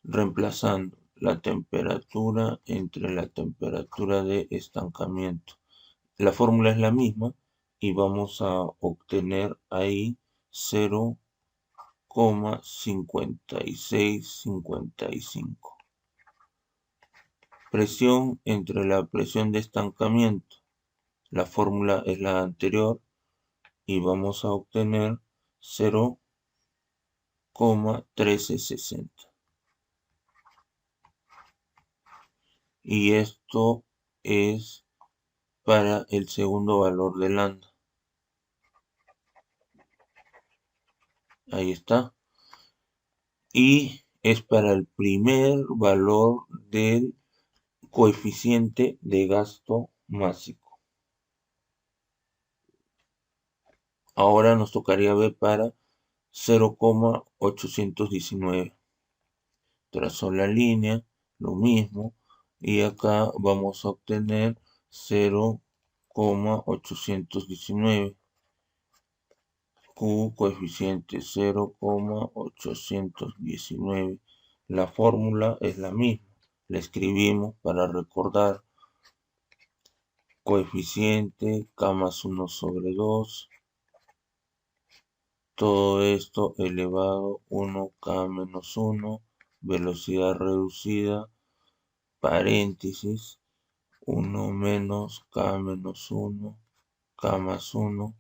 Reemplazando la temperatura entre la temperatura de estancamiento. La fórmula es la misma y vamos a obtener ahí 0,5655. Presión entre la presión de estancamiento. La fórmula es la anterior y vamos a obtener 0,1360. Y esto es para el segundo valor de lambda. Ahí está. Y es para el primer valor del coeficiente de gasto másico. Ahora nos tocaría ver para 0,819. Trazo la línea, lo mismo, y acá vamos a obtener 0,819. Q coeficiente 0,819. La fórmula es la misma. La escribimos para recordar. Coeficiente K más 1 sobre 2. Todo esto elevado 1K menos 1. Velocidad reducida. Paréntesis. 1 menos K menos 1. K más 1.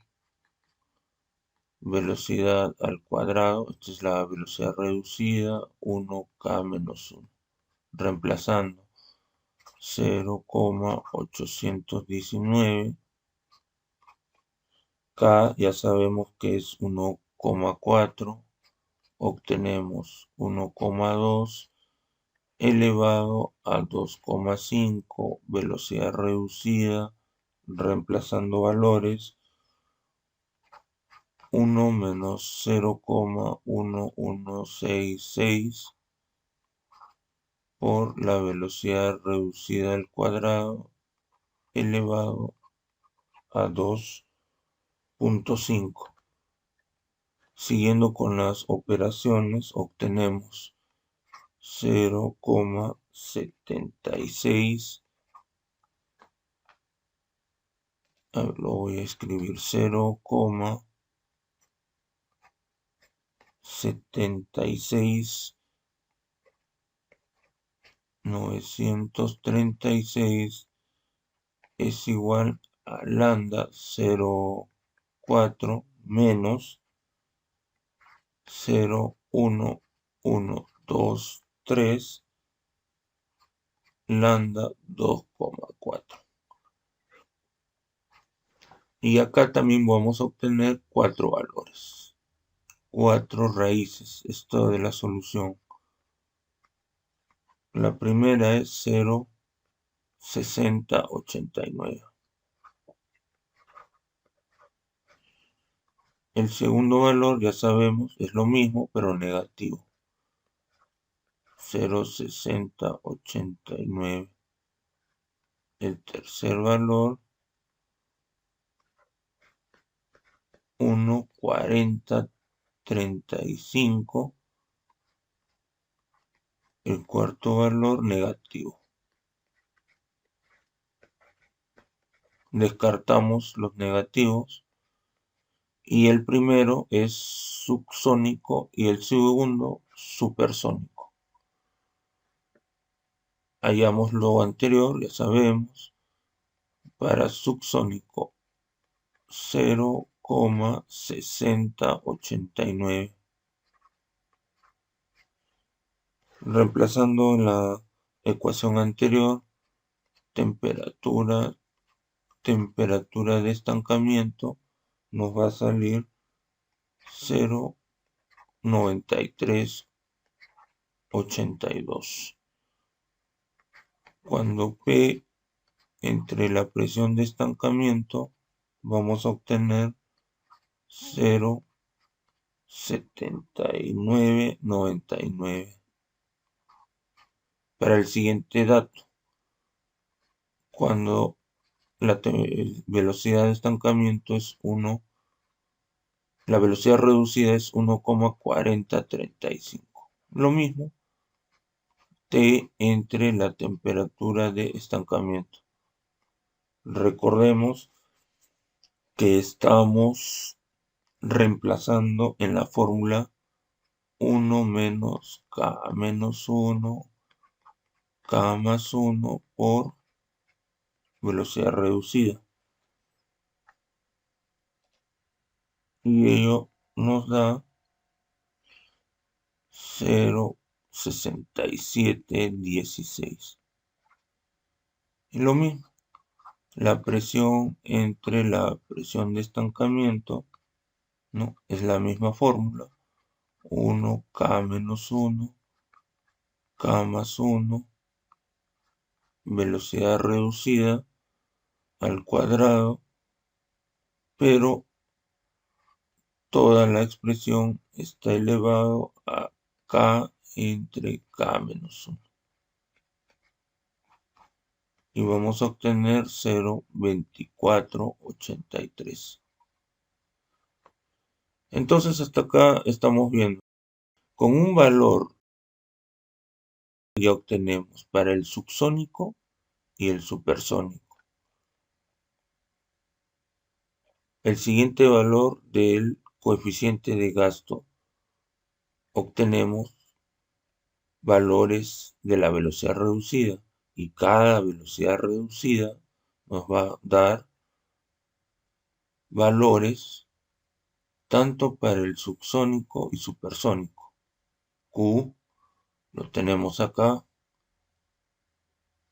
Velocidad al cuadrado, esta es la velocidad reducida, 1K menos 1. Reemplazando 0,819. K ya sabemos que es 1,4. Obtenemos 1,2 elevado a 2,5. Velocidad reducida, reemplazando valores. 1 menos 0,1166 por la velocidad reducida al cuadrado elevado a 2,5. Siguiendo con las operaciones, obtenemos 0,76. Lo voy a escribir 0,76 936 es igual a lambda 0,4 menos 0,1123 lambda 2,4. Y acá también vamos a obtener 4 valores, 4 raíces, esto de la solución. La primera es 0,6089. El segundo valor, ya sabemos, es lo mismo, pero negativo. 0,6089. El tercer valor, 1,4035. El cuarto valor, negativo. Descartamos los negativos. Y el primero es subsónico y el segundo supersónico. Hallamos lo anterior, ya sabemos. Para subsónico 0,6089. Reemplazando en la ecuación anterior, temperatura de estancamiento nos va a salir 0,9382. Cuando P entre la presión de estancamiento, vamos a obtener 0,7999. Para el siguiente dato, cuando la velocidad de estancamiento es 1, la velocidad reducida es 1,4035. Lo mismo, T entre la temperatura de estancamiento. Recordemos que estamos reemplazando en la fórmula 1 menos K menos 1, K más 1 por velocidad reducida. Y ello nos da 0,6716. Y lo mismo, la presión entre la presión de estancamiento, ¿no? Es la misma fórmula. 1K menos 1, K más 1, velocidad reducida al cuadrado, pero toda la expresión está elevado a K entre K menos 1. Y vamos a obtener 0,2483. Entonces hasta acá estamos viendo. Con un valor ya obtenemos para el subsónico y el supersónico. El siguiente valor del coeficiente de gasto, obtenemos valores de la velocidad reducida, y cada velocidad reducida nos va a dar valores tanto para el subsónico y supersónico. Q lo tenemos acá.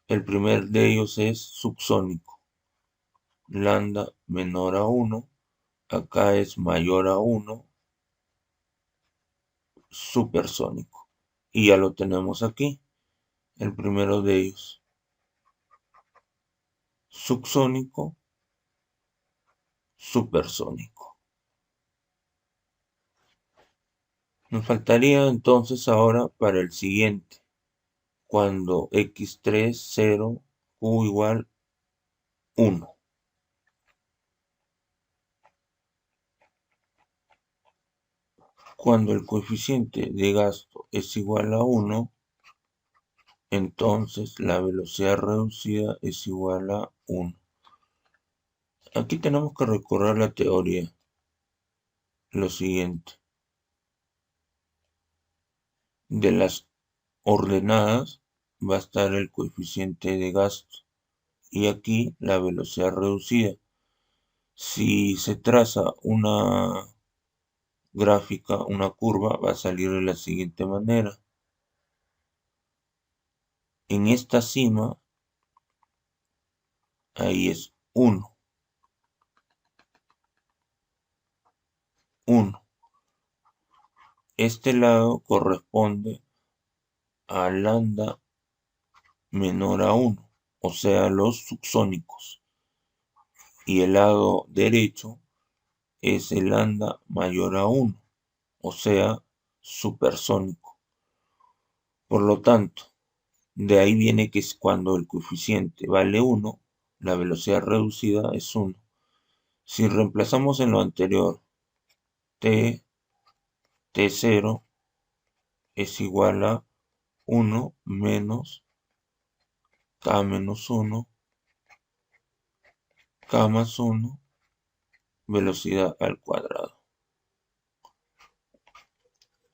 El primer de ellos es subsónico. Lambda menor a 1. Acá es mayor a 1. Supersónico. Y ya lo tenemos aquí. El primero de ellos. Subsónico. Supersónico. Nos faltaría entonces ahora para el siguiente. Cuando x3, 0, q igual 1. Cuando el coeficiente de gasto es igual a 1, entonces la velocidad reducida es igual a 1. Aquí tenemos que recordar la teoría. Lo siguiente. De las ordenadas va a estar el coeficiente de gasto y aquí la velocidad reducida. Si se traza una gráfica, una curva, va a salir de la siguiente manera. En esta cima, ahí es 1. 1. Este lado corresponde a lambda menor a 1, o sea, los subsónicos. Y el lado derecho es el lambda mayor a 1, o sea, supersónico. Por lo tanto, de ahí viene que es cuando el coeficiente vale 1, la velocidad reducida es 1. Si reemplazamos en lo anterior, T0 es igual a 1 menos K menos 1, K más 1, velocidad al cuadrado,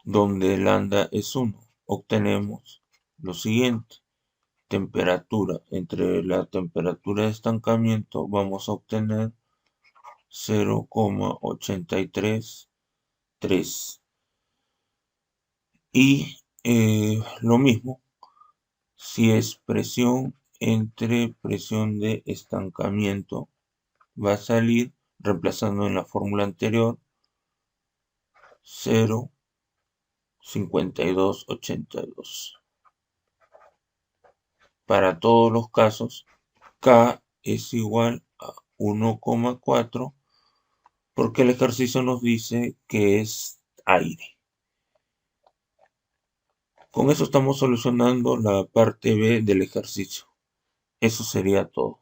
donde lambda es 1. Obtenemos lo siguiente. Temperatura. Entre la temperatura de estancamiento vamos a obtener 0,833. Y lo mismo, si es presión entre presión de estancamiento. Va a salir, reemplazando en la fórmula anterior, 0,5282. Para todos los casos, K es igual a 1,4 porque el ejercicio nos dice que es aire. Con eso estamos solucionando la parte B del ejercicio. Eso sería todo.